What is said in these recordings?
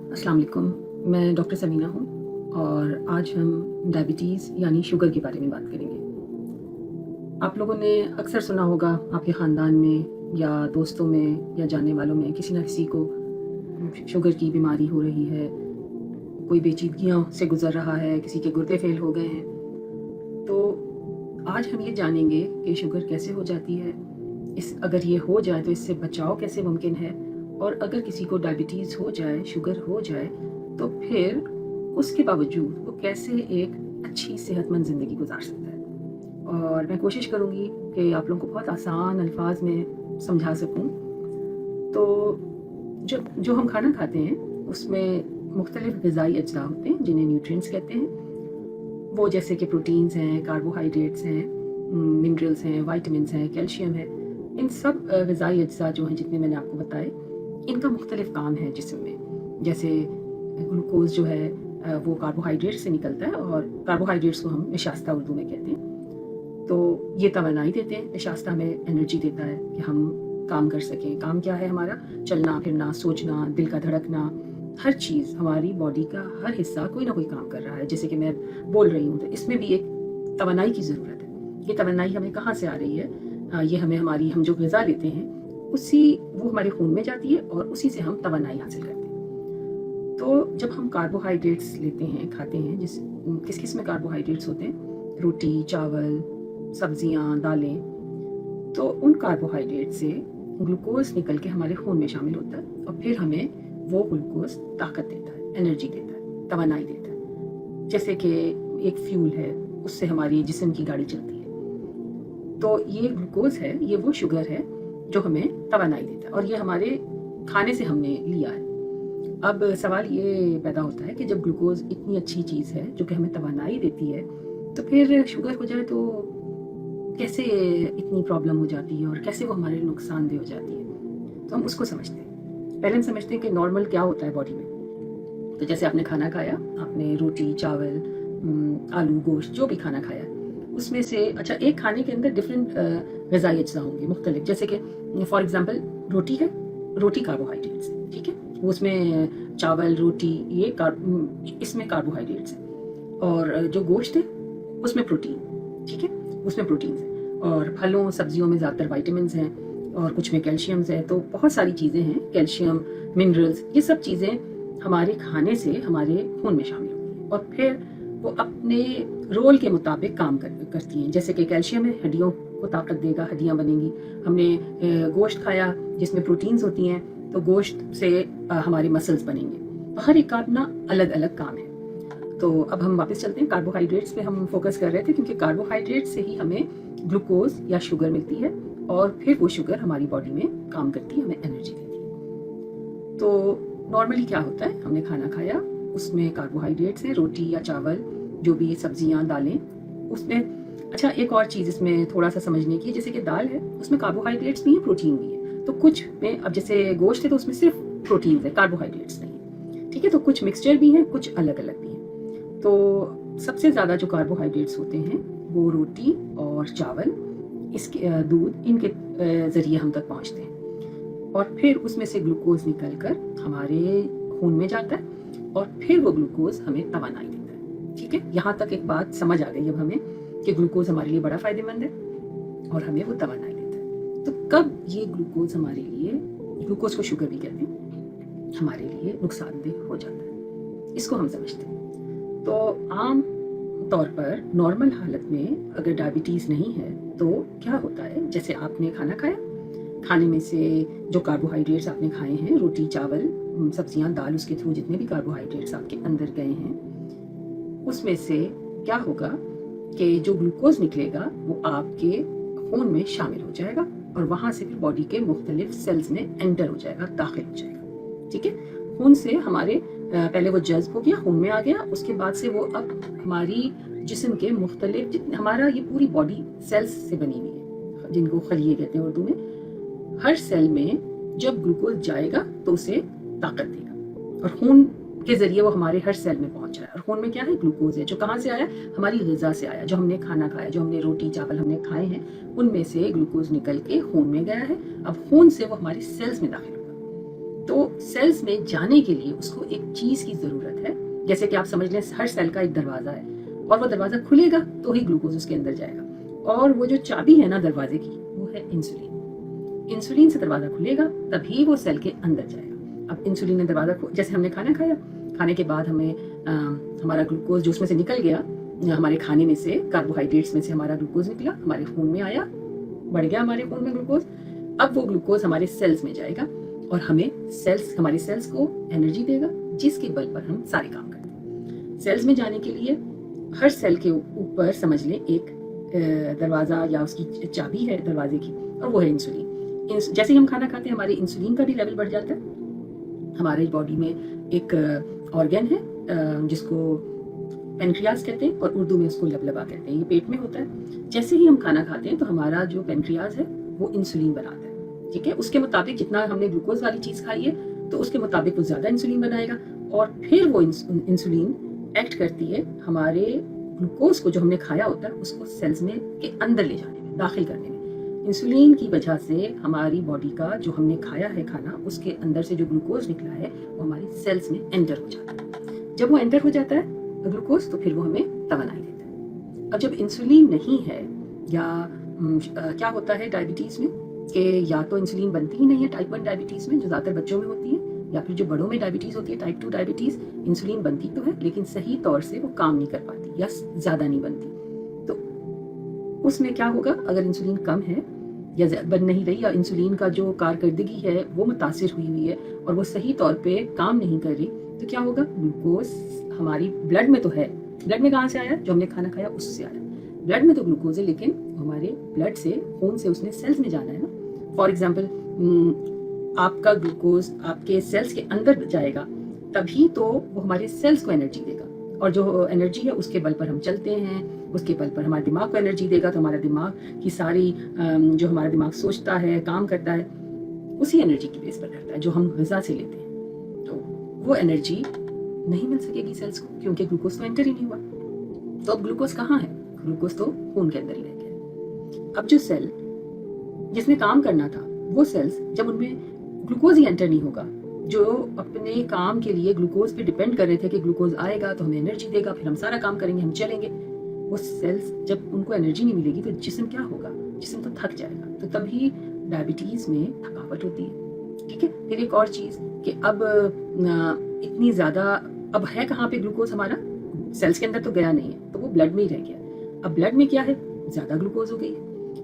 अस्सलाम वालेकुम। मैं डॉक्टर समीना हूँ और आज हम डायबिटीज़ यानी शुगर के बारे में बात करेंगे। आप लोगों ने अक्सर सुना होगा आपके ख़ानदान में या दोस्तों में या जानने वालों में किसी न किसी को शुगर की बीमारी हो रही है, कोई पेचीदगियों से गुज़र रहा है, किसी के गुर्दे फ़ेल हो गए हैं। तो आज हम ये जानेंगे कि शुगर कैसे हो जाती है, अगर ये हो जाए तो इससे बचाव कैसे मुमकिन है, और अगर किसी को डायबिटीज़ हो जाए, शुगर हो जाए, तो फिर उसके बावजूद वो कैसे एक अच्छी सेहतमंद ज़िंदगी गुजार सकता है। और मैं कोशिश करूँगी कि आप लोगों को बहुत आसान अल्फाज में समझा सकूँ। तो जो हम खाना खाते हैं उसमें मुख्तलिफ़ ग़िज़ाई अज्जा होते हैं जिन्हें न्यूट्रिएंट्स कहते हैं। वो जैसे कि प्रोटीन्स हैं, कार्बोहाइड्रेट्स हैं, मिनरल्स हैं, वाइटामिन्स हैं, कैल्शियम है। इन सब ग़िज़ाई अज्जा जो हैं जितने मैंने आपको बताए, इनका मुख्तलिफ काम है जिस्म में। जैसे ग्लूकोज जो है वो कार्बोहाइड्रेट से निकलता है और कार्बोहाइड्रेट्स को हम नशास्ता उर्दू में कहते हैं। तो ये तवानाई देते हैं, नशास्ता में एनर्जी देता है कि हम काम कर सकें। काम क्या है हमारा? चलना फिरना, सोचना, दिल का धड़कना, हर चीज़, हमारी बॉडी का हर हिस्सा कोई ना कोई काम कर रहा है। जैसे कि मैं बोल रही हूँ तो इसमें भी एक तवानाई की ज़रूरत है। ये तवानाई हमें कहाँ से आ रही है? ये हमें हम जो ग़िज़ा लेते हैं वो हमारे खून में जाती है और उसी से हम तवानाई हासिल करते हैं। तो जब हम कार्बोहाइड्रेट्स लेते हैं, खाते हैं, किस किस में कार्बोहाइड्रेट्स होते हैं? रोटी, चावल, सब्जियां, दालें। तो उन कार्बोहाइड्रेट से ग्लूकोज निकल के हमारे खून में शामिल होता है और फिर हमें वो ग्लूकोज ताकत देता है, एनर्जी देता है, तवानाई देता है। जैसे कि एक फ्यूल है, उससे हमारी जिस्म की गाड़ी चलती है। तो ये ग्लूकोज है, ये वो शुगर है जो हमें तवानाई देता है और ये हमारे खाने से हमने लिया है। अब सवाल ये पैदा होता है कि जब ग्लूकोज इतनी अच्छी चीज़ है जो कि हमें तवानाई देती है, तो फिर शुगर हो जाए तो कैसे इतनी प्रॉब्लम हो जाती है और कैसे वो हमारे लिए नुकसानदेह हो जाती है। तो हम उसको समझते हैं। पहले हम समझते हैं कि नॉर्मल क्या होता है बॉडी में। तो जैसे आपने खाना खाया, आपने रोटी, चावल, आलू, गोश्त, जो भी खाना खाया, उसमें से अच्छा एक खाने के अंदर डिफरेंट ग़िज़ाई अज्जा होंगे मुख्तलिफ। जैसे कि फॉर एग्जांपल रोटी है, रोटी कार्बोहाइड्रेट्स है, ठीक है, वो उसमें चावल, रोटी, इसमें कार्बोहाइड्रेट्स है। और जो गोश्त है उसमें प्रोटीन, ठीक है, उसमें प्रोटीन्स हैं। और फलों सब्जियों में ज़्यादातर वाइटामिन्स हैं और कुछ में कैल्शियम्स है। तो बहुत सारी चीज़ें हैं, कैल्शियम, मिनरल्स, ये सब चीज़ें हमारे खाने से हमारे खून में शामिल होती हैं और फिर वो अपने रोल के मुताबिक काम करती हैं। जैसे कि कैल्शियम है, हड्डियों को ताकत देगा, हड्डियां बनेंगी। हमने गोश्त खाया जिसमें प्रोटीन्स होती हैं, तो गोश्त से हमारे मसल्स बनेंगे। तो हर एक का अपना अलग अलग काम है। तो अब हम वापस चलते हैं, कार्बोहाइड्रेट्स पे हम फोकस कर रहे थे क्योंकि कार्बोहाइड्रेट से ही हमें ग्लूकोज या शुगर मिलती है और फिर वो शुगर हमारी बॉडी में काम करती है, हमें एनर्जी देती है। तो नॉर्मली क्या होता है, हमने खाना खाया, उसमें कार्बोहाइड्रेट्स हैं, रोटी या चावल, जो भी सब्जियां, दालें, उसमें अच्छा एक और चीज़ इसमें थोड़ा सा समझने की, जैसे कि दाल है, उसमें कार्बोहाइड्रेट्स भी हैं, प्रोटीन भी है। तो कुछ में, अब जैसे गोश्त है तो उसमें सिर्फ प्रोटीन है, कार्बोहाइड्रेट्स नहीं, ठीक है। तो कुछ मिक्सचर भी हैं, कुछ अलग अलग भी हैं। तो सबसे ज़्यादा जो कार्बोहाइड्रेट्स होते हैं वो रोटी और चावल, इसके दूध, इनके ज़रिए हम तक पहुँचते हैं और फिर उसमें से ग्लूकोज निकलकर हमारे खून में जाता है और फिर वो ग्लूकोज हमें तवानाई देता है, ठीक है। यहाँ तक एक बात समझ आ गई अब हमें कि ग्लूकोज हमारे लिए बड़ा फ़ायदेमंद है और हमें वो तवानाई देता है। तो कब ये ग्लूकोज हमारे लिए, ग्लूकोज को शुगर भी कहते हैं, हमारे लिए नुकसानदेह हो जाता है, इसको हम समझते हैं। तो आम तौर पर नॉर्मल हालत में अगर डायबिटीज़ नहीं है तो क्या होता है, जैसे आपने खाना खाया, खाने में से जो कार्बोहाइड्रेट्स आपने खाए हैं, रोटी, चावल, सब्जियां, दाल, उसके थ्रू जितने भी कार्बोहाइड्रेट्स आपके अंदर गए हैं, उसमें से क्या होगा कि जो ग्लूकोज निकलेगा वो आपके खून में शामिल हो जाएगा और वहाँ से फिर बॉडी के मुख्तलिफ सेल्स में एंटर हो जाएगा, दाखिल हो जाएगा, ठीक है। खून से हमारे पहले वो जज्ब हो गया, खून में आ गया, उसके बाद से वो अब हमारी जिस्म के मुख्तलिफ, हमारा ये पूरी बॉडी सेल्स से बनी हुई है जिनको खलिए कहते हैं उर्दू में। हर सेल में जब ग्लूकोज जाएगा तो उसे ताकत देगा और खून के जरिए वो हमारे हर सेल में पहुंच रहा है। और खून में क्या है? ग्लूकोज है, जो कहाँ से आया? हमारी ग़िज़ा से आया, जो हमने खाना खाया, जो हमने रोटी चावल हमने खाए हैं, उनमें से ग्लूकोज निकल के खून में गया है। अब खून से वो हमारे सेल्स में दाखिल होगा تو سیلز میں جانے کے لیے اس کو ایک چیز کی ضرورت ہے. جیسے کہ آپ سمجھ لیں ہر سیل کا ایک دروازہ ہے اور وہ دروازہ کھلے گا تو ہی گلوکوز اس کے اندر جائے گا. اور وہ جو چابی ہے نا دروازے کی وہ ہے انسولین. انسولین سے دروازہ کھلے گا تبھی وہ سیل کے اندر جائے گا. اب انسولین نے دروازہ جیسے ہم نے کھانا کھایا, کھانے کے بعد ہمیں ہمارا گلوکوز جو اس میں سے نکل گیا, ہمارے کھانے میں سے کاربوہائیڈریٹس میں سے ہمارا گلوکوز نکلا, ہمارے خون میں آیا, بڑھ گیا ہمارے خون میں گلوکوز. اب وہ گلوکوز ہمارے سیلز میں جائے گا اور ہمارے سیلز کو انرجی دے گا جس کے بل پر ہم سارے کام کرتے ہیں. سیلز میں جانے کے لیے ہر سیل کے اوپر سمجھ لیں ایک دروازہ یا اس کی چابی ہے دروازے کی, اور وہ ہے انسولین. جیسے ہی ہم کھانا کھاتے ہیں ہمارے انسولین کا بھی لیول بڑھ جاتا ہے. ہمارے باڈی میں ایک آرگن ہے جس کو پینکریاس کہتے ہیں اور اردو میں اس کو لبلبا کہتے ہیں. یہ پیٹ میں ہوتا ہے. جیسے ہی ہم کھانا کھاتے ہیں تو ہمارا جو پینکریاس ہے وہ انسولین بناتا ہے. ٹھیک ہے, اس کے مطابق جتنا ہم نے گلوکوز والی چیز کھائی ہے تو اس کے مطابق وہ زیادہ انسولین بنائے گا, اور پھر وہ انسولین ایکٹ کرتی ہے ہمارے گلوکوز کو جو ہم نے کھایا ہوتا ہے اس کو سیلز میں کے اندر لے جانے میں, داخل کرنے میں. انسولین کی وجہ سے ہماری باڈی کا جو ہم نے کھایا ہے کھانا اس کے اندر سے جو گلوکوز نکلا ہے وہ ہماری سیلز میں انٹر ہو جاتا ہے. جب وہ انٹر ہو جاتا ہے گلوکوز تو پھر وہ ہمیں توانائی دیتا ہے. اب جب انسولین نہیں ہے یا کیا ہوتا ہے ڈائبٹیز میں کہ یا تو انسولین بنتی ہی نہیں ہے ٹائپ 1 ڈائبٹیز میں جو زیادہ تر بچوں میں ہوتی ہے, یا پھر جو بڑوں میں ڈائبٹیز ہوتی ہے ٹائپ 2 ڈائبٹیز, انسولین بنتی تو ہے لیکن صحیح طور سے وہ کام نہیں کر پاتی یا زیادہ نہیں بنتی. تو اس میں کیا ہوگا اگر انسولین کم ہے یا بن نہیں رہی یا انسولین کا جو کارکردگی ہے وہ متاثر ہوئی ہے اور وہ صحیح طور پہ کام نہیں کر رہی, تو کیا ہوگا گلوکوز ہماری بلڈ میں تو ہے. بلڈ میں کہاں سے آیا, جو ہم نے کھانا کھایا اس سے آیا. بلڈ میں تو گلوکوز ہے لیکن ہمارے بلڈ سے خون سے اس نے سیلز میں جانا ہے نا. فار ایگزامپل آپ کا گلوکوز آپ کے سیلز کے اندر جائے گا تبھی تو وہ ہمارے سیلز کو انرجی دے گا, اور جو انرجی ہے اس کے بل پر ہم چلتے ہیں, اس کے بل پر ہمارے دماغ کو انرجی دے گا. تو ہمارا دماغ کی ساری جو ہمارا دماغ سوچتا ہے کام کرتا ہے اسی انرجی کی بیس پر کرتا ہے جو ہم غذا سے لیتے ہیں. تو وہ انرجی نہیں مل سکے گی سیلز کو کیونکہ گلوکوز تو انٹر ہی نہیں ہوا. تو اب گلوکوز کہاں ہے, گلوکوز تو خون کے اندر ہی رہ گیا. اب جو سیل جس نے کام کرنا تھا وہ سیلز جب ان میں گلوکوز ہی انٹر نہیں ہوگا, جو اپنے کام کے لیے گلوکوز پہ ڈیپینڈ کر رہے تھے کہ گلوکوز آئے گا تو ہمیں انرجی دے گا پھر ہم سارا کام کریں گے ہم چلیں گے, وہ سیلز جب ان کو انرجی نہیں ملے گی تو جسم کیا ہوگا, جسم تو تھک جائے گا. تو تبھی ڈائبٹیز میں تھکاوٹ ہوتی ہے. ٹھیک ہے, پھر ایک اور چیز کہ اب اتنی زیادہ اب ہے کہاں پہ گلوکوز, ہمارا سیلز کے اندر تو گیا نہیں ہے تو وہ بلڈ میں ہی رہ گیا. اب بلڈ میں کیا ہے, زیادہ گلوکوز ہو گئی.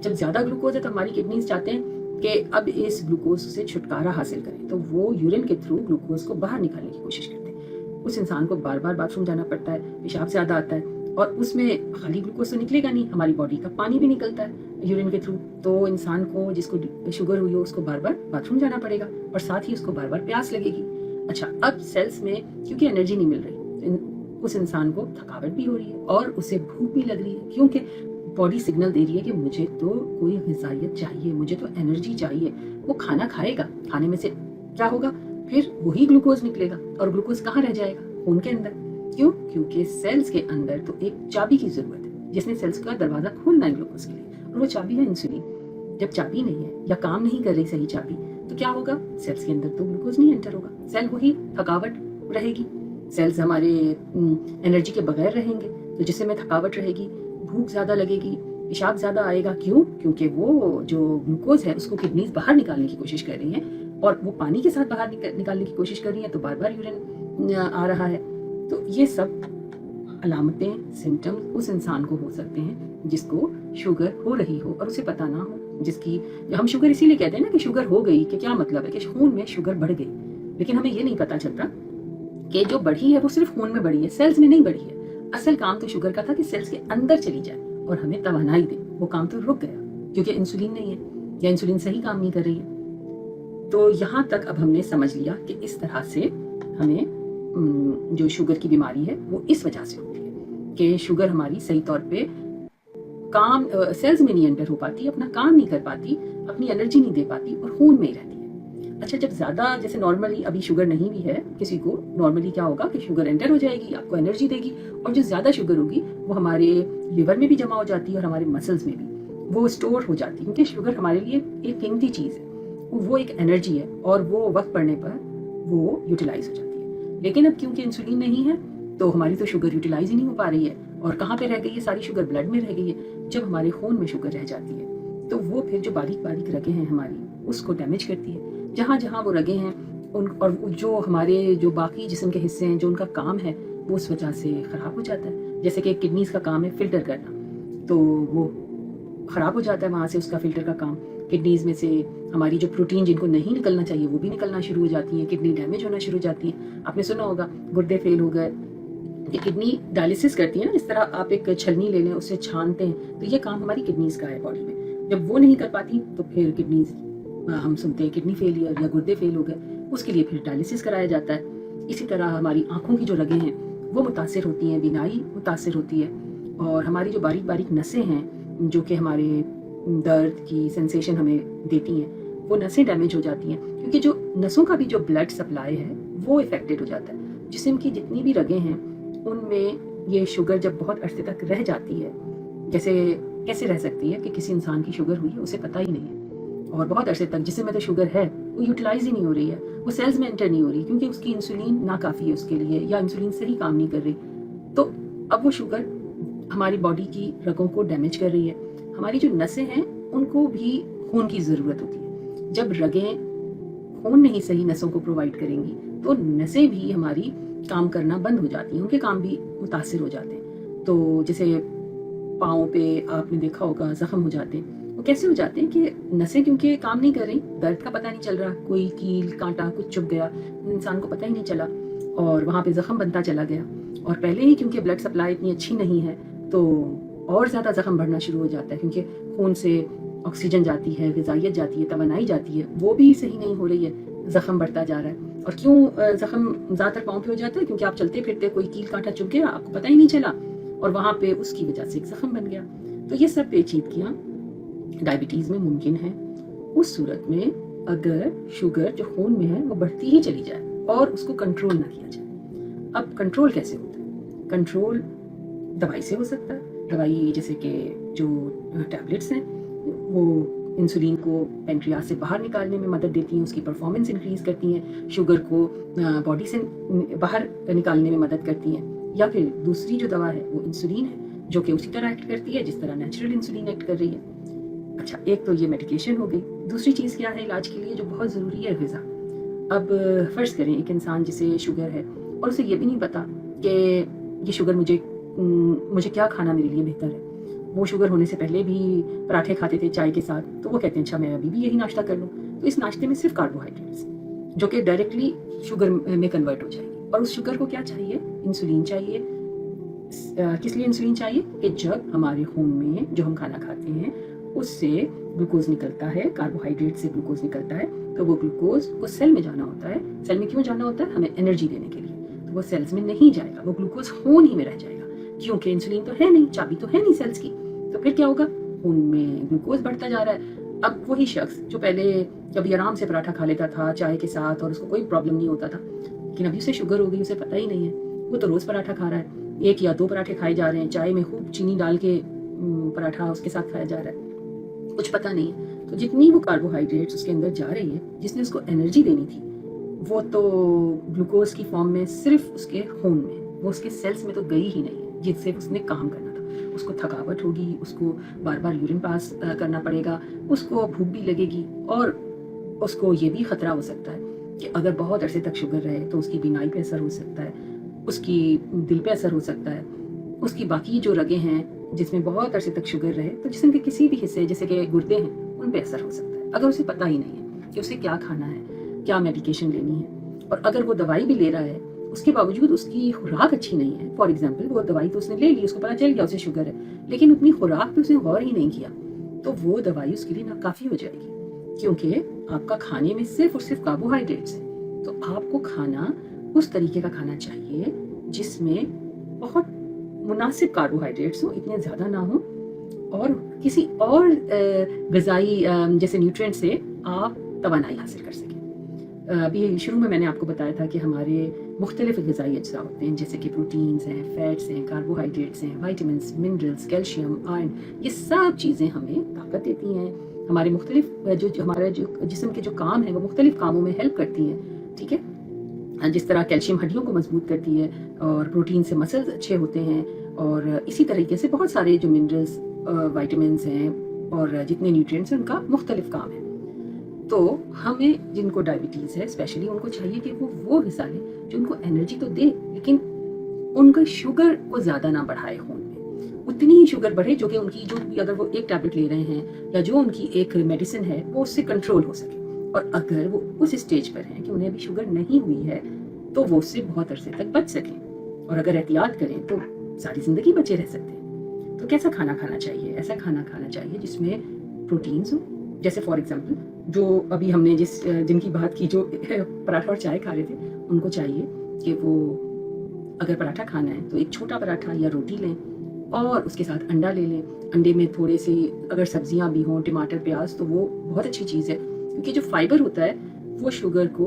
جب زیادہ گلوکوز ہے تو ہماری کڈنیز چاہتے ہیں کہ اب اس گلوکوز سے چھٹکارا حاصل کریں, تو وہ یورین کے تھرو گلوکوز کو باہر نکالنے کی کوشش کرتے ہیں. اس انسان کو بار بار باتھ روم جانا پڑتا ہے, پیشاب زیادہ آتا ہے, اور اس میں خالی گلوکوز تو نکلے گا نہیں, ہماری باڈی کا پانی بھی نکلتا ہے یورین کے تھرو. تو انسان کو جس کو شوگر ہوئی ہو اس کو بار بار باتھ روم جانا پڑے گا اور ساتھ ہی اس کو بار بار پیاس لگے گی. اچھا, اب سیلز میں کیونکہ انرجی نہیں مل رہی اس انسان کو تھکاوٹ بھی ہو رہی ہے اور اسے بھوک بھی لگ رہی ہے, کیونکہ باڈی سگنل دے رہی ہے کہ مجھے تو کوئی غذائیت چاہیے, مجھے تو انرجی چاہیے. وہ کھانا کھائے گا, کھانے میں سے کیا ہوگا, پھر وہی گلوکوز نکلے گا, اور گلوکوز کہاں رہ جائے گا, خون کے اندر. کیوں, کیونکہ سیلز کے اندر تو ایک چابی کی ضرورت ہے جس نے سیلز کا دروازہ کھولنا ہے گلوکوز کے لیے, اور وہ چابی ہے انسولین. جب چابی نہیں ہے یا کام نہیں کر رہی صحیح چابی تو کیا ہوگا, سیلز کے اندر تو گلوکوز نہیں انٹر ہوگا, سیل وہی تھکاوٹ رہے گی, سیلز ہمارے انرجی کے بغیر رہیں گے تو جسم میں تھکاوٹ رہے گی, بھوک زیادہ لگے گی, پیشاب زیادہ آئے گا. کیوں, کیونکہ وہ جو گلوکوز ہے اس کو کڈنیز باہر نکالنے کی کوشش کر رہی ہیں اور وہ پانی کے ساتھ باہر نکالنے کی کوشش کر رہی ہیں تو بار بار یورین آ رہا ہے. تو یہ سب علامتیں سمٹم اس انسان کو ہو سکتے ہیں جس کو شوگر ہو رہی ہو اور اسے پتہ نہ ہو, جس کی ہم شوگر اسی لیے کہتے ہیں نا کہ شوگر ہو گئی, کہ کیا مطلب ہے کہ خون میں شوگر بڑھ گئی, لیکن ہمیں یہ نہیں پتہ چلتا کہ جو بڑھی ہے وہ صرف خون میں بڑھی ہے, سیلز میں نہیں بڑھی ہے. اصل کام تو شوگر کا تھا کہ سیلز کے اندر چلی جائے اور ہمیں توانائی دے. وہ کام تو رک گیا کیونکہ انسولین نہیں ہے یا انسولین صحیح کام نہیں کر رہی ہے. تو یہاں تک اب ہم نے سمجھ لیا کہ اس طرح سے ہمیں جو شوگر کی بیماری ہے وہ اس وجہ سے ہوتی ہے کہ شوگر ہماری صحیح طور پہ کام سیلز میں نہیں انٹر ہو پاتی, اپنا کام نہیں کر پاتی, اپنی انرجی نہیں دے پاتی اور خون میں ہی رہتی ہے. اچھا, جب زیادہ جیسے نارملی ابھی شوگر نہیں بھی ہے کسی کو, نارملی کیا ہوگا کہ شوگر انٹر ہو جائے گی, آپ کو انرجی دے گی, اور جو زیادہ شوگر ہوگی وہ ہمارے لیور میں بھی جمع ہو جاتی ہے اور ہمارے مسلز میں بھی وہ اسٹور ہو جاتی ہے, کیونکہ شوگر ہمارے لیے ایک قیمتی چیز ہے, وہ ایک انرجی ہے اور وہ وقت پڑنے پر وہ यूटिलाइज हो जाती है। लेकिन अब क्योंकि इंसुलिन नहीं है तो हमारी तो शुगर यूटिलाइज ही नहीं हो पा रही है, और कहाँ पे रह गई है सारी शुगर? ब्लड में रह गई है। जब हमारे खून में शुगर रह जाती है तो वो फिर जो बारीक बारीक रगें हैं हमारी, उसको डैमेज करती है। जहाँ जहाँ वो रगें हैं उन, और जो हमारे जो बाकी जिस्म के हिस्से हैं जो उनका काम है वो उस वजह से ख़राब हो जाता है। जैसे कि किडनीज का काम है फिल्टर करना, तो वो ख़राब हो जाता है, वहाँ से उसका फिल्टर का काम। किडनीज में से हमारी जो प्रोटीन जिनको नहीं निकलना चाहिए वो भी निकलना शुरू हो जाती है, किडनी डैमेज होना शुरू हो जाती है। आपने सुना होगा गुर्दे फेल हो गए, कि किडनी डायलिसिस करती है ना, जिस तरह आप एक छलनी ले लें उससे छानते हैं, तो ये काम हमारी किडनीज का है बॉडी में। जब वो नहीं कर पाती तो फिर किडनीज, हम सुनते हैं किडनी फेलियर या गुर्दे फेल हो गए, उसके लिए फिर डायलिसिस कराया जाता है। इसी तरह हमारी आँखों की जो रगें हैं वो मुतासर होती हैं, बीनाई मुतासर होती है, और हमारी जो बारीक बारीक नसें हैं जो कि हमारे दर्द की सेंसेशन हमें देती हैं, वो नसें डैमेज हो जाती हैं, क्योंकि जो नसों का भी जो ब्लड सप्लाई है वो इफेक्टेड हो जाता है। जिस्म की जितनी भी रगें हैं उनमें ये शुगर जब बहुत अरसे तक रह जाती है, जैसे कैसे रह सकती है कि किसी इंसान की शुगर हुई है उसे पता ही नहीं है, और बहुत अरसे तक जिसम में तो शुगर है वो यूटिलाइज ही नहीं हो रही है, वो सेल्स में एंटर नहीं हो रही, क्योंकि उसकी इंसुलिन नाकाफ़ी है उसके लिए, या इंसुलिन सही काम नहीं कर रही। तो अब वो शुगर हमारी बॉडी की रगों को डैमेज कर रही है। हमारी जो नसें हैं उनको भी खून की ज़रूरत होती है। जब रगें खून नहीं सही नसों को प्रोवाइड करेंगी तो नसें भी हमारी काम करना बंद हो जाती हैं, उनके काम भी मुतासिर हो जाते हैं। तो जैसे पाँव पे आपने देखा होगा ज़ख्म हो जाते हैं, वो कैसे हो जाते हैं कि नसें क्योंकि काम नहीं कर रही, दर्द का पता नहीं चल रहा, कोई कील कांटा कुछ चुभ गया, इंसान को पता ही नहीं चला और वहाँ पे ज़ख्म बनता चला गया। और पहले ही क्योंकि ब्लड सप्लाई इतनी अच्छी नहीं है तो और ज़्यादा ज़ख्म बढ़ना शुरू हो जाता है, क्योंकि खून से ऑक्सीजन जाती है, ग़िज़ाइयत जाती है, तवानाई जाती है, वो भी सही नहीं हो रही है, ज़ख्म बढ़ता जा रहा है। और क्यों ज़ख्म ज़्यादातर पाँव पे हो जाता है? क्योंकि आप चलते फिरते कोई कील कांटा चुभ गया, आपको पता ही नहीं चला, और वहाँ पे उसकी वजह से एक ज़ख्म बन गया। तो ये सब पेचीदगियाँ डायबिटीज़ में मुमकिन है उस सूरत में अगर शुगर जो खून में है वो बढ़ती ही चली जाए और उसको कंट्रोल ना किया जाए। अब कंट्रोल कैसे होता है? कंट्रोल दवाई से हो सकता है। दवाई जैसे कि जो टैबलेट्स हैं वो इंसुलिन को पेनक्रियास से बाहर निकालने में मदद देती हैं, उसकी परफॉर्मेंस इंक्रीज़ करती हैं, शुगर को बॉडी से बाहर निकालने में मदद करती हैं। या फिर दूसरी जो दवा है वो इंसुलिन है, जो कि उसी तरह एक्ट करती है जिस तरह नेचुरल इंसुलिन एक्ट कर रही है। अच्छा, एक तो ये मेडिकेशन हो गई। दूसरी चीज़ क्या है इलाज के लिए जो बहुत ज़रूरी है? ग़िज़ा। अब फ़र्ज़ करें एक इंसान जिसे शुगर है और उसे ये भी नहीं पता कि ये शुगर मुझे क्या खाना मेरे लिए बेहतर है। वो शुगर होने से पहले भी पराठे खाते थे चाय के साथ, तो वो कहते हैं अच्छा मैं अभी भी यही नाश्ता कर लूँ। तो इस नाश्ते में सिर्फ कार्बोहाइड्रेट्स जो कि डायरेक्टली शुगर में कन्वर्ट हो जाएगी, और उस शुगर को क्या चाहिए? इंसुलिन चाहिए। किस लिए इंसुलिन चाहिए? कि जब हमारे खून में जो हम खाना खाते हैं उससे ग्लूकोज निकलता है, कार्बोहाइड्रेट से ग्लूकोज निकलता है, तो वो ग्लूकोज को सेल में जाना होता है। सेल में क्यों जाना होता है? हमें एनर्जी देने के लिए। तो वो सेल्स में नहीं जाएगा, वो ग्लूकोज खून ही में रह जाएगा, क्योंकि इंसुलिन तो है नहीं, चाबी तो है नहीं सेल्स की। तो फिर क्या होगा? खून में ग्लूकोज बढ़ता जा रहा है। अब वही शख्स जो पहले कभी आराम से पराठा खा लेता था चाय के साथ और उसको कोई प्रॉब्लम नहीं होता था, लेकिन अभी उसे शुगर हो गई, उसे पता ही नहीं है, वो तो रोज़ पराठा खा रहा है, 1 या 2 पराठे खाए जा रहे हैं, चाय में खूब चीनी डाल के पराठा उसके साथ खाया जा रहा है, कुछ पता नहीं है। तो जितनी वो कार्बोहाइड्रेट्स उसके अंदर जा रही है जिसने उसको एनर्जी देनी थी, वो तो ग्लूकोज की फॉर्म में सिर्फ उसके खून में, वो उसके सेल्स में तो गई ही नहीं है जिससे उसने काम करना था। उसको थकावट होगी, उसको बार बार यूरिन पास करना पड़ेगा, उसको भूख भी लगेगी, और उसको ये भी खतरा हो सकता है कि अगर बहुत अरसे तक शुगर रहे तो उसकी बीमारी पे असर हो सकता है, उसकी दिल पे असर हो सकता है, उसकी बाकी जो रगें हैं जिसमें बहुत अरसे तक शुगर रहे तो जिसम के किसी भी हिस्से जैसे कि गुर्दे हैं उन पे असर हो सकता है, अगर उसे पता ही नहीं है कि उसे क्या खाना है, क्या मेडिकेशन लेनी है। और अगर वो दवाई भी ले रहा है उसके बावजूद उसकी खुराक अच्छी नहीं है, फॉर एग्जाम्पल वो दवाई तो उसने ले ली, उसको पता चल गया उसे शुगर है, लेकिन अपनी खुराक पे उसने गौर ही नहीं किया, तो वो दवाई उसके लिए नाकाफ़ी हो जाएगी, क्योंकि आपका खाने में सिर्फ और सिर्फ कार्बोहाइड्रेट्स है। तो आपको खाना उस तरीके का खाना चाहिए जिसमें बहुत मुनासिब कार्बोहाइड्रेट्स हो, इतने ज़्यादा ना हो, और किसी और ग़िज़ाई जैसे न्यूट्रिएंट से आप तवानाई हासिल कर सकें। अभी शुरू में मैंने आपको बताया था कि हमारे मुख्तलिफ ग़िज़ाई अज्जा होते हैं, जैसे कि प्रोटीन्स हैं, फैट्स हैं, कार्बोहाइड्रेट्स हैं, वाइटामिन्स, मिनरल्स, कैल्शियम, आयरन, ये सब चीज़ें हमें ताकत देती हैं। हमारे मुख्तलिफ जो हमारे जो जिस्म के जो काम है वो मुख्तलिफ कामों में हेल्प करती हैं, ठीक है। जिस तरह कैल्शियम हड्डियों को मजबूत करती है और प्रोटीन से मसल्स अच्छे होते हैं, और इसी तरीके से बहुत सारे जो मिनरल्स, विटामिन्स हैं और जितने न्यूट्रिएंट्स हैं उनका मुख्तलिफ काम है। तो हमें जिनको डायबिटीज़ है स्पेशली उनको चाहिए कि वो ग़िज़ा लें जो उनको एनर्जी तो दे, लेकिन उनका शुगर को ज़्यादा ना बढ़ाए खून में, उतनी ही शुगर बढ़े जो कि उनकी जो भी अगर वो एक टैबलेट ले रहे हैं या जो उनकी एक मेडिसिन है वो उससे कंट्रोल हो सके। और अगर वो उस स्टेज पर हैं कि उन्हें अभी शुगर नहीं हुई है तो वो उससे बहुत अरसे तक बच सकें, और अगर एहतियात करें तो सारी ज़िंदगी बचे रह सकते हैं। तो कैसा खाना खाना चाहिए? ऐसा खाना खाना चाहिए जिसमें प्रोटीन्स हो, जैसे फॉर एग्जांपल जो अभी हमने जिनकी बात की जो पराठा और चाय खा रहे थे, उनको चाहिए कि वो अगर पराठा खाना है तो एक छोटा पराठा या रोटी लें और उसके साथ अंडा ले लें। अंडे में थोड़े से अगर सब्जियां भी हों, टमाटर, प्याज, तो वो बहुत अच्छी चीज़ है, क्योंकि जो फाइबर होता है वो शुगर को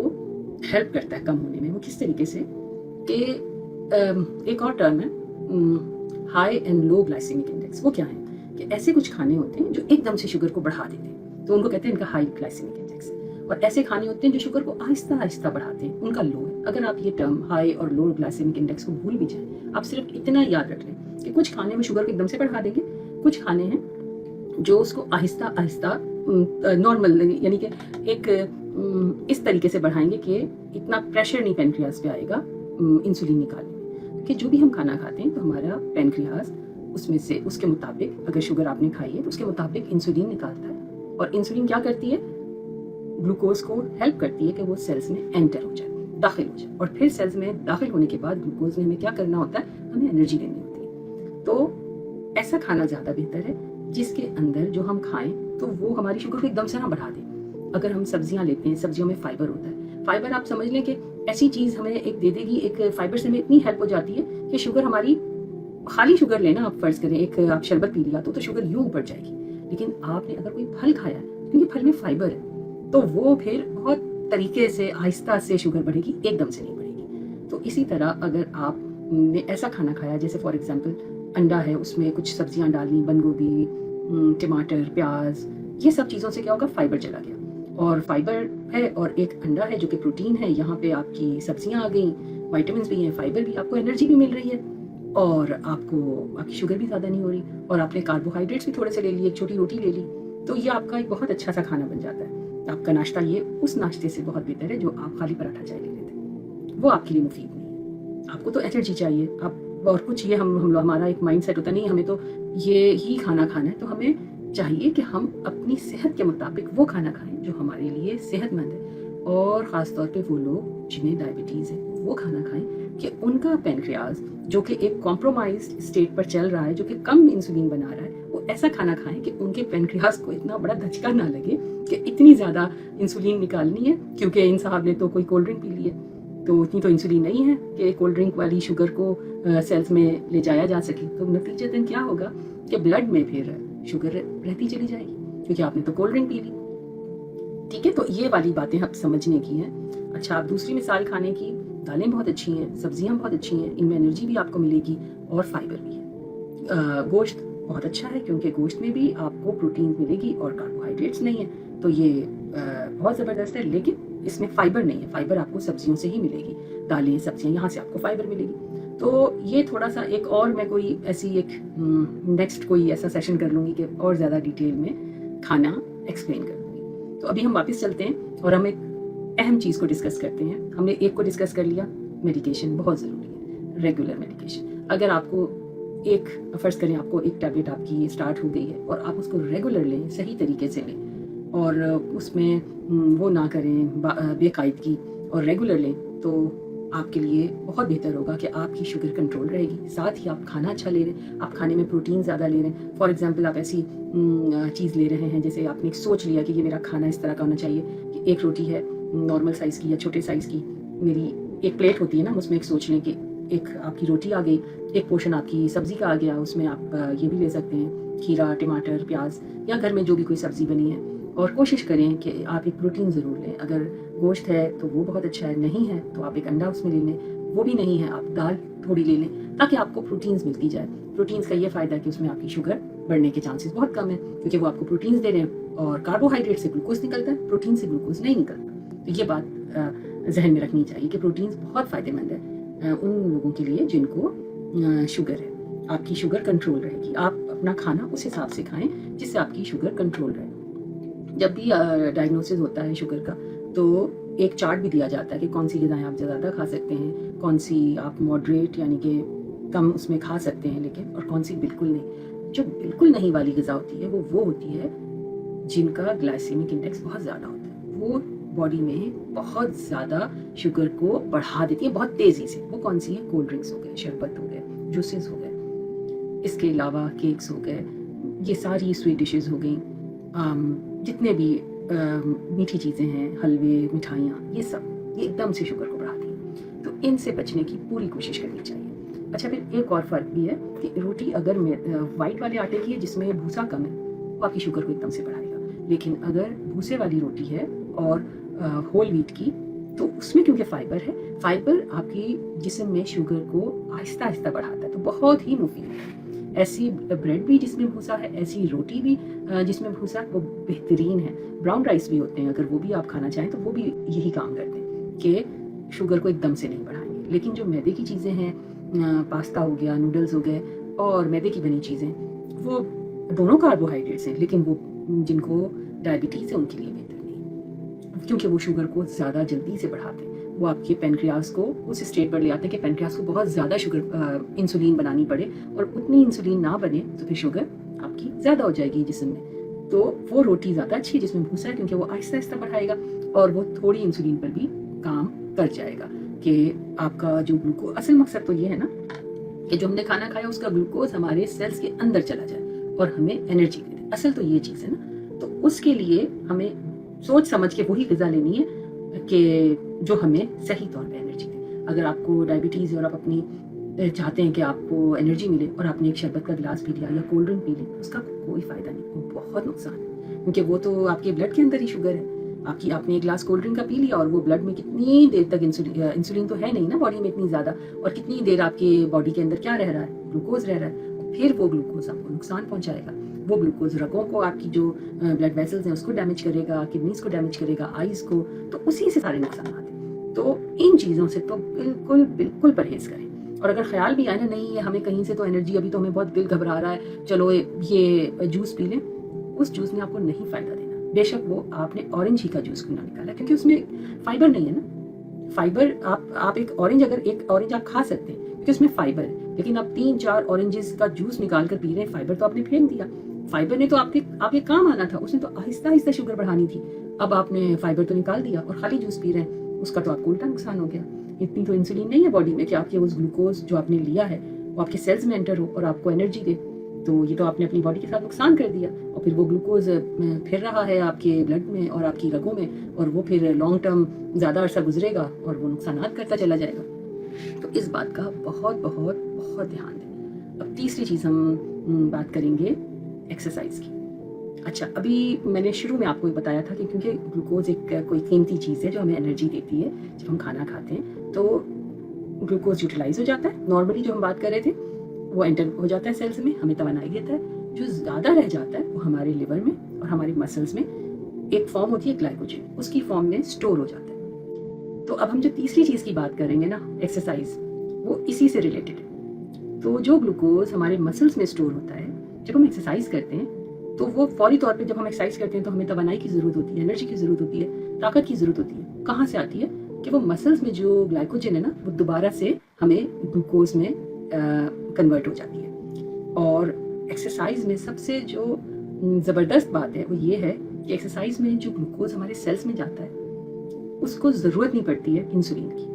हेल्प करता है कम होने में। वो किस तरीके से कि एक और टर्म है high and low glycemic index. वो क्या है कि ऐसे कुछ खाने होते हैं जो एकदम से शुगर को बढ़ा देते हैं, तो उनको कहते हैं इनका हाई ग्लाइसेमिक इंडेक्स, और ऐसे खाने होते हैं जो शुगर को आहिस्ता आहिस्ता बढ़ाते हैं, उनका लो है। अगर आप ये टर्म हाई और लो ग्लाइसेमिक इंडेक्स को भूल भी जाएं, आप सिर्फ इतना याद रख लें कि कुछ खाने में शुगर को एकदम से बढ़ा देंगे, कुछ खाने हैं जो उसको आहिस्ता आहिस्ता नॉर्मल यानी कि एक इस तरीके से बढ़ाएंगे कि इतना प्रेशर नहीं पेनक्रियाज पे आएगा इंसुलिन निकालने में। क्योंकि जो भी हम खाना खाते हैं तो हमारा पेनक्रियाज उसमें से उसके मुताबिक, अगर शुगर आपने खाई है तो उसके मुताबिक इंसुलिन निकालता है, और इंसुलिन क्या करती है? ग्लूकोज को हेल्प करती है कि वो सेल्स में एंटर हो जाए, दाखिल हो जाए, और फिर सेल्स में दाखिल होने के बाद ग्लूकोज ने हमें क्या करना होता है? हमें एनर्जी देनी होती है। तो ऐसा खाना ज़्यादा बेहतर है जिसके अंदर जो हम खाएं तो वो हमारी शुगर को एकदम से ना बढ़ा दे। अगर हम सब्जियां लेते हैं, सब्जियों में फाइबर होता है। फाइबर आप समझ लें कि ऐसी चीज़ हमें एक दे देगी, एक फाइबर से हमें इतनी हेल्प हो जाती है कि शुगर हमारी, खाली शुगर लेना आप फर्ज करें, एक आप शरबत पी लिया तो शुगर यूं ऊपर जाएगी, लेकिन आपने अगर कोई फल खाया क्योंकि फल में फाइबर है तो वो फिर बहुत तरीके से आहिस्ता से शुगर बढ़ेगी, एकदम से नहीं बढ़ेगी। तो इसी तरह अगर आपने ऐसा खाना खाया जैसे फॉर एग्जाम्पल अंडा है, उसमें कुछ सब्जियां डाली, बंद गोभी, टमाटर, प्याज, ये सब चीज़ों से क्या होगा? फाइबर चला गया, और फाइबर है और एक अंडा है जो कि प्रोटीन है। यहाँ पे आपकी सब्जियां आ गई, विटामिन भी हैं, फाइबर भी, आपको एनर्जी भी मिल रही है, और आपकी शुगर भी ज़्यादा नहीं हो रही, और आपने कार्बोहाइड्रेट्स भी थोड़े से ले लिए, एक छोटी रोटी ले ली, तो ये आपका एक बहुत अच्छा सा खाना बन जाता है। आपका नाश्ता ये उस नाश्ते से बहुत बेहतर है जो आप खाली पराठा चाय ले लेते, वो आपके लिए मुफीद नहीं है। आपको तो एनर्जी चाहिए, आप और कुछ ये हमारा एक माइंड सेट होता नहीं, हमें तो ये ही खाना खाना है। तो हमें चाहिए कि हम अपनी सेहत के मुताबिक वो खाना खाएं जो हमारे लिए सेहतमंद है, और ख़ास तौर पे वो लोग जिन्हें डायबिटीज़ है वो खाना खाएं कि उनका पेनक्रियाज जो कि एक कॉम्प्रोमाइज्ड स्टेट पर चल रहा है, जो कि कम इंसुलिन बना रहा है, वो ऐसा खाना खाएं कि उनके पेनक्रियाज को इतना बड़ा धचका ना लगे कि इतनी ज़्यादा इंसुलिन निकालनी है, क्योंकि इन साहब ने तो कोई कोल्ड ड्रिंक पी ली है तो उतनी तो इंसुलिन नहीं है कि कोल्ड ड्रिंक वाली शुगर को सेल्स में ले जाया जा सके। तो नतीजतन क्या होगा कि ब्लड में फिर शुगर रहती चली जाएगी, क्योंकि आपने तो कोल्ड ड्रिंक पी ली। ठीक है, तो ये वाली बातें आप समझने की हैं। अच्छा, आप दूसरी मिसाल खाने की, दालें बहुत अच्छी हैं, सब्जियां बहुत अच्छी हैं, इनमें एनर्जी भी आपको मिलेगी और फाइबर भी है। गोश्त बहुत अच्छा है क्योंकि गोश्त में भी आपको प्रोटीन मिलेगी और कार्बोहाइड्रेट्स नहीं है, तो ये बहुत ज़बरदस्त है। लेकिन इसमें फाइबर नहीं है, फाइबर आपको सब्जियों से ही मिलेगी, दालें, सब्जियां, यहाँ से आपको फाइबर मिलेगी। तो ये थोड़ा सा एक और मैं कोई ऐसी एक नेक्स्ट कोई ऐसा सेशन कर लूँगी कि और ज़्यादा डिटेल में खाना एक्सप्लेन कर लूँगी। तो अभी हम वापस चलते हैं और हम एक अहम चीज़ को डिस्कस करते हैं। हमने एक को डिस्कस कर लिया, मेडिकेशन बहुत ज़रूरी है, रेगुलर मेडिकेशन। अगर आपको एक फ़र्ज़ करें आपको एक टैबलेट आपकी स्टार्ट हो गई है और आप उसको रेगुलर लें, सही तरीके से लें, और उसमें वो ना करें बेकायदगी, और रेगुलर लें, तो आपके लिए बहुत बेहतर होगा कि आपकी शुगर कंट्रोल रहेगी। साथ ही आप खाना अच्छा ले रहे हैं, आप खाने में प्रोटीन ज़्यादा ले रहे हैं। फॉर एग्जांपल आप ऐसी चीज़ ले रहे हैं जैसे आपने सोच लिया कि ये मेरा खाना इस तरह का होना चाहिए कि एक रोटी है नॉर्मल साइज़ की या छोटे साइज़ की, मेरी एक प्लेट होती है ना, उसमें एक सोच लें कि एक आपकी रोटी आ गई, एक पोर्शन आपकी सब्ज़ी का आ गया, उसमें आप ये भी ले सकते हैं खीरा, टमाटर, प्याज, या घर में जो भी कोई सब्ज़ी बनी है, और कोशिश करें कि आप एक प्रोटीन ज़रूर लें। अगर गोश्त है तो वो बहुत अच्छा है, नहीं है तो आप एक अंडा उसमें ले लें, वो भी नहीं है आप दाल थोड़ी ले लें, ताकि आपको प्रोटीन्स मिलती जाए। प्रोटीन्स का ये फ़ायदा है कि उसमें आपकी शुगर बढ़ने के चांसेस बहुत कम है, क्योंकि वो आपको प्रोटीन्स दे रहे हैं, और कार्बोहाइड्रेट से ग्लूकोज निकलता है, प्रोटीन से ग्लूकोज नहीं निकलता। तो ये बात जहन में रखनी चाहिए कि प्रोटीन्स बहुत फ़ायदेमंद है उन लोगों के लिए जिनको शुगर है। आपकी शुगर कंट्रोल रहेगी। आप अपना खाना उस हिसाब से खाएं जिससे आपकी शुगर कंट्रोल रहे। जब भी डायग्नोसिस होता है शुगर का तो एक चार्ट भी दिया जाता है कि कौन सी ग़िज़ाएँ आप ज़्यादा खा सकते हैं, कौन सी आप मॉडरेट यानी कि कम उसमें खा सकते हैं लेकिन, और कौन सी बिल्कुल नहीं। जो बिल्कुल नहीं वाली ग़िज़ा होती है वो होती है जिनका ग्लाइसेमिक इंडेक्स बहुत ज़्यादा होता है, वो बॉडी में बहुत ज़्यादा शुगर को बढ़ा देती है बहुत तेज़ी से। वो कौन सी है? कोल्ड ड्रिंक्स हो गए, शरबत हो गए, जूसेस हो गए, इसके अलावा केक्स हो गए, ये सारी स्वीट डिशेस हो गई, जितने भी मीठी चीज़ें हैं, हलवे, मिठाइयाँ, ये सब ये एकदम से शुगर को बढ़ाती हैं। तो इनसे बचने की पूरी कोशिश करनी चाहिए। अच्छा, फिर एक और फ़र्क भी है कि रोटी अगर वाइट वाले आटे की है जिसमें भूसा कम है, वो आपकी शुगर को एकदम से बढ़ाएगा। लेकिन अगर भूसे वाली रोटी है और होल व्हीट की, तो उसमें क्योंकि फाइबर है, फाइबर आपकी जिस्म में शुगर को आहिस्ता आहिस्ता बढ़ाता है, तो बहुत ही मुफीद है। ऐसी ब्रेड भी जिसमें भूसा है, ऐसी रोटी भी जिसमें भूसा है, वो बेहतरीन है। ब्राउन राइस भी होते हैं, अगर वो भी आप खाना चाहें तो वो भी यही काम करते हैं कि शुगर को एकदम से नहीं बढ़ाएंगे। लेकिन जो मैदे की चीज़ें हैं, पास्ता हो गया, नूडल्स हो गए और मैदे की बनी चीज़ें, वो दोनों कार्बोहाइड्रेट्स हैं, लेकिन वो जिनको डायबिटीज़ है उनके लिए बेहतर नहीं, क्योंकि वो शुगर को ज़्यादा जल्दी से बढ़ाते हैं। वो आपके पेनक्रियास को उस स्टेट पर ले आते हैं कि पेनक्रियास को बहुत ज़्यादा इंसुलिन बनानी पड़े, और उतनी इंसुलिन ना बने तो फिर शुगर आपकी ज़्यादा हो जाएगी जिस्म में। तो वो रोटी ज़्यादा अच्छी है जिसमें भूसा है, क्योंकि वो आहिस्ता आहिस्ता बढ़ाएगा और वो थोड़ी इंसुलिन पर भी काम कर जाएगा कि आपका जो ग्लूकोज, असल मकसद तो ये है ना कि जो हमने खाना खाया उसका ग्लूकोज हमारे सेल्स के अंदर चला जाए और हमें एनर्जी दे दे। असल तो ये चीज़ है ना। तो उसके लिए हमें सोच समझ के वही ग़िज़ा लेनी है कि जो हमें सही तौर पे एनर्जी दे। अगर आपको डायबिटीज़ है और आप अपनी चाहते हैं कि आपको एनर्जी मिले और आपने एक शरबत का गिलास पी लिया या कोल्ड ड्रिंक पी ली, उसका कोई फ़ायदा नहीं, वो बहुत नुकसान है, क्योंकि वो तो आपके ब्लड के अंदर ही शुगर है। आपने एक गिलास कोल्ड ड्रिंक का पी लिया और वो ब्लड में कितनी देर तक इंसुलिन तो है नहीं ना बॉडी में इतनी ज़्यादा, और कितनी देर आपके बॉडी के अंदर क्या रह रहा है? ग्लूकोज रह रहा है। फिर वो ग्लूकोज आपको नुकसान पहुँचाएगा। वो ग्लूकोज रगों को, आपकी जो ब्लड वेसल्स हैं उसको डैमेज करेगा, किडनीज को डैमेज करेगा, आइज़ को, तो उसी से सारे नुकसान आते हैं। तो इन चीज़ों से तो बिल्कुल बिल्कुल परहेज़ करें। और अगर ख्याल भी आए ना, नहीं है हमें कहीं से तो एनर्जी, अभी तो हमें बहुत दिल घबरा रहा है, चलो ये जूस पी लें, उस जूस ने आपको नहीं फ़ायदा देना। बेशक वो आपने ऑरेंज ही का जूस क्यों ना निकाला, क्योंकि उसमें फाइबर नहीं है ना। फाइबर आप एक ऑरेंज आप खा सकते हैं क्योंकि उसमें फाइबर है, लेकिन आप 3-4 ऑरेंजेस का जूस निकाल कर पी रहे हैं, फाइबर तो आपने फेंक दिया। फाइबर ने तो आपके काम आना था, उसने तो आहिस्ता आहिस्ता शुगर बढ़ानी थी। अब आपने फाइबर तो निकाल दिया और खाली जूस पी रहे हैं, उसका तो आपको उल्टा नुकसान हो गया। इतनी तो इंसुलिन नहीं है बॉडी में कि आपके उस ग्लूकोज जो आपने लिया है वो आपके सेल्स में एंटर हो और आपको एनर्जी दे। तो ये तो आपने अपनी बॉडी के साथ नुकसान कर दिया, और फिर वो ग्लूकोज फिर रहा है आपके ब्लड में और आपकी रगों में, और वो फिर लॉन्ग टर्म ज़्यादा अरसा गुजरेगा और वो नुकसान करता चला जाएगा। तो इस बात का बहुत बहुत बहुत ध्यान दें। अब तीसरी चीज़ हम बात करेंगे एक्सरसाइज की। अच्छा, अभी मैंने शुरू में आपको बताया था कि क्योंकि ग्लूकोज एक कोई कीमती चीज़ है जो हमें एनर्जी देती है। जब हम खाना खाते हैं तो ग्लूकोज यूटिलाइज हो जाता है, नॉर्मली जो हम बात कर रहे थे वो एंटर हो जाता है सेल्स में, हमें तवानाई देता है। जो ज़्यादा रह जाता है वो हमारे लिवर में और हमारे मसल्स में एक फॉर्म होती है ग्लाइकोजन, उसकी फॉर्म में स्टोर हो जाता है। तो अब हम जो तीसरी चीज़ की बात करेंगे ना, एक्सरसाइज, वो इसी से रिलेटेड है। तो जो ग्लूकोज हमारे मसल्स में स्टोर होता है, जब हम एक्सरसाइज करते हैं तो वो फौरी तौर पे जब हम एक्सरसाइज करते हैं तो हमें तवानाई की ज़रूरत होती है, एनर्जी की ज़रूरत होती है, ताकत की ज़रूरत होती है। कहाँ से आती है कि वो मसल्स में जो ग्लाइकोजन है ना, वो दोबारा से हमें ग्लूकोज में कन्वर्ट हो जाती है। और एक्सरसाइज में सबसे जो ज़बरदस्त बात है वो ये है कि एक्सरसाइज में जो ग्लूकोज हमारे सेल्स में जाता है उसको ज़रूरत नहीं पड़ती है इंसुलिन की,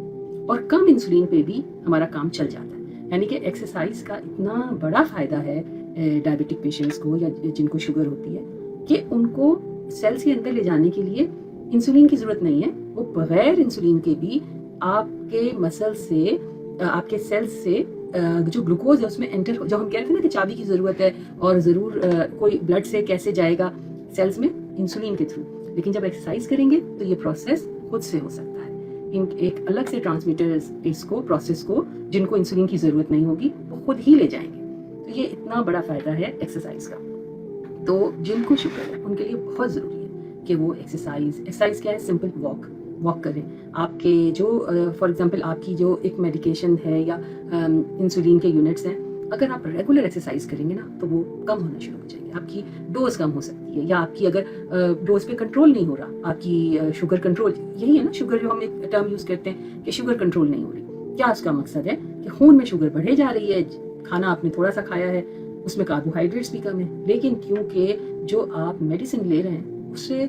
और कम इंसुलिन पे भी हमारा काम चल जाता है। यानी कि एक्सरसाइज का इतना बड़ा फ़ायदा है डायबिटिक पेशेंट्स को या जिनको शुगर होती है कि उनको सेल्स के अंदर ले जाने के लिए इंसुलिन की ज़रूरत नहीं है। वो बगैर इंसुलिन के भी आपके मसल से, आपके सेल्स से जो ग्लूकोज है उसमें एंटर, जो हम कह रहे थे ना कि चाबी की ज़रूरत है और ज़रूर कोई ब्लड से कैसे जाएगा सेल्स में, इंसुलिन के थ्रू। लेकिन जब एक्सरसाइज करेंगे तो ये प्रोसेस खुद से हो सकता है। एक अलग से ट्रांसमीटर्स इसको प्रोसेस को, जिनको इंसुलिन की ज़रूरत नहीं होगी, वो खुद ही ले जाएंगे। तो ये इतना बड़ा फ़ायदा है एक्सरसाइज का। तो जिनको शुगर है उनके लिए बहुत ज़रूरी है कि वो एक्सरसाइज क्या है, सिंपल वॉक, वॉक करें। आपके जो फॉर एग्जांपल आपकी जो एक मेडिकेशन है या इंसुलिन के यूनिट्स हैं, अगर आप रेगुलर एक्सरसाइज करेंगे ना तो वो कम होना शुरू हो जाएंगे, आपकी डोज कम हो सकती है, या आपकी अगर डोज पे कंट्रोल नहीं हो रहा, आपकी शुगर कंट्रोल, यही है ना शुगर, जो हम एक टर्म यूज करते हैं कि शुगर कंट्रोल नहीं हो रही। क्या उसका मकसद है कि खून में शुगर बढ़े जा रही है, खाना आपने थोड़ा सा खाया है, उसमें कार्बोहाइड्रेट्स भी कम है, लेकिन क्योंकि जो आप मेडिसिन ले रहे हैं उससे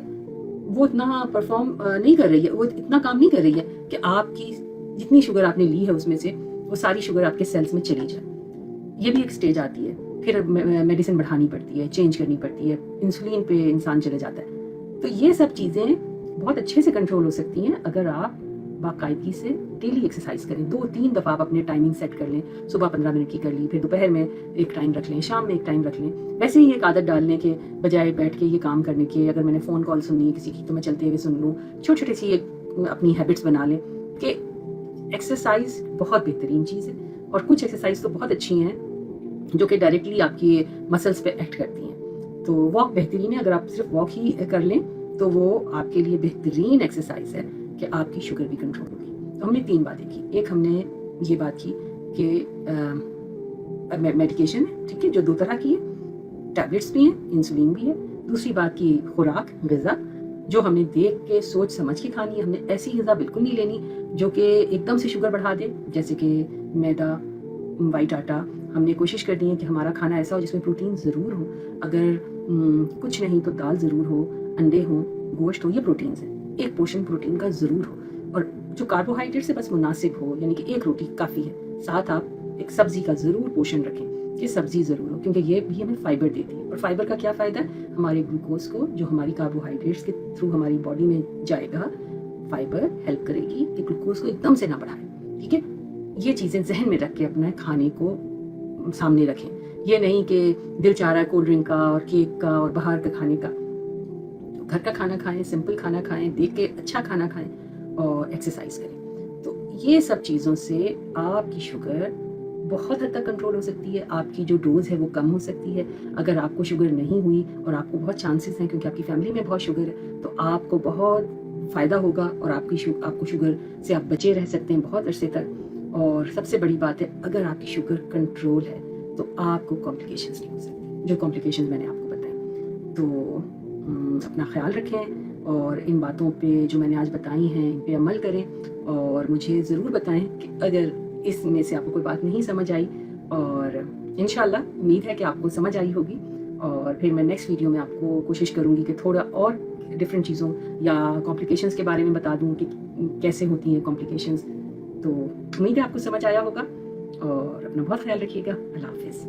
वो इतना परफॉर्म नहीं कर रही है, वो इतना काम नहीं कर रही है कि आपकी जितनी शुगर आपने ली है उसमें से वो सारी शुगर आपके सेल्स में चली जाए। ये भी एक स्टेज आती है, फिर मेडिसिन बढ़ानी पड़ती है, चेंज करनी पड़ती है, इंसुलिन पे इंसान चले जाता है। तो ये सब चीज़ें बहुत अच्छे से कंट्रोल हो सकती हैं अगर आप बाकायदगी से डेली एक्सरसाइज करें। 2-3 दफ़ा आप अपने टाइमिंग सेट कर लें, सुबह 15 मिनट की कर ली, फिर दोपहर में एक टाइम रख लें, शाम में एक टाइम रख लें। वैसे ही एक आदत डालने के बजाय बैठ के ये काम करने के, अगर मैंने फ़ोन कॉल सुनी है किसी की तो मैं चलते हुए सुन लूँ, छोटी छोटी सी एक अपनी हैबिट्स बना लें कि एक्सरसाइज बहुत बेहतरीन चीज़ है। और कुछ एक्सरसाइज तो बहुत अच्छी हैं जो कि डायरेक्टली आपकी मसल्स पे एक्ट करती हैं। तो वॉक बेहतरीन है, अगर आप सिर्फ वॉक ही कर लें तो वो आपके लिए बेहतरीन एक्सरसाइज है कि आपकी शुगर भी कंट्रोल होगी। तो हमने 3 बातें की। एक हमने ये बात की कि मेडिकेशन है, ठीक है, जो 2 तरह की है, टैबलेट्स भी हैं, इंसुलिन भी है। दूसरी बात की खुराक, ग़िज़ा, जो हमने देख के सोच समझ के खानी है। हमने ऐसी ग़िज़ा बिल्कुल नहीं लेनी जो कि एकदम से शुगर बढ़ा दे, जैसे कि मैदा, वाइट आटा। हमने कोशिश करनी है कि हमारा खाना ऐसा हो जिसमें प्रोटीन ज़रूर हो, अगर कुछ नहीं तो दाल ज़रूर हो, अंडे हो, गोश्त हो, ये प्रोटीन्स हैं। एक पोर्शन प्रोटीन का ज़रूर हो, और जो कार्बोहाइड्रेट से बस मुनासिब हो, यानी कि एक रोटी काफ़ी है। साथ आप एक सब्ज़ी का ज़रूर पोर्शन रखें कि सब्ज़ी ज़रूर हो, क्योंकि ये भी हमें फाइबर देती है। और फाइबर का क्या फ़ायदा है? हमारे ग्लूकोज को, जो हमारी कार्बोहाइड्रेट्स के थ्रू हमारी बॉडी में जाएगा, फाइबर हेल्प करेगी कि ग्लूकोज को एकदम से ना बढ़ाए, ठीक है। ये चीज़ें जहन में रख के अपने खाने को सामने रखें। ये नहीं कि दिल चाह रहा है कोल्ड ड्रिंक का और केक का और बाहर का खाने का। तो घर का खाना खाएं, सिंपल खाना खाएं, देख के अच्छा खाना खाएं और एक्सरसाइज करें। तो ये सब चीज़ों से आपकी शुगर बहुत हद तक कंट्रोल हो सकती है, आपकी जो डोज है वो कम हो सकती है। अगर आपको शुगर नहीं हुई, और आपको बहुत चांसेस हैं क्योंकि आपकी फैमिली में बहुत शुगर है, तो आपको बहुत फ़ायदा होगा और आपको शुगर से आप बचे रह सकते हैं बहुत अरसे तक। और सबसे बड़ी बात है, अगर आपकी शुगर कंट्रोल है तो आपको कॉम्प्लिकेशंस नहीं हो सकती, जो कॉम्प्लिकेशंस मैंने आपको बताई। तो अपना ख्याल रखें और इन बातों पे जो मैंने आज बताई हैं इन पे अमल करें, और मुझे ज़रूर बताएं कि अगर इसमें से आपको कोई बात नहीं समझ आई, और इंशाल्लाह उम्मीद है कि आपको समझ आई होगी। और फिर मैं नेक्स्ट वीडियो में आपको कोशिश करूँगी कि थोड़ा और डिफरेंट चीज़ों या कॉम्प्लिकेशंस के बारे में बता दूँ कि कैसे होती हैं कॉम्प्लिकेशंस। तो उम्मीद है आपको समझ आया होगा, और अपना बहुत ख्याल रखिएगा। अल्लाह हाफ़िज़।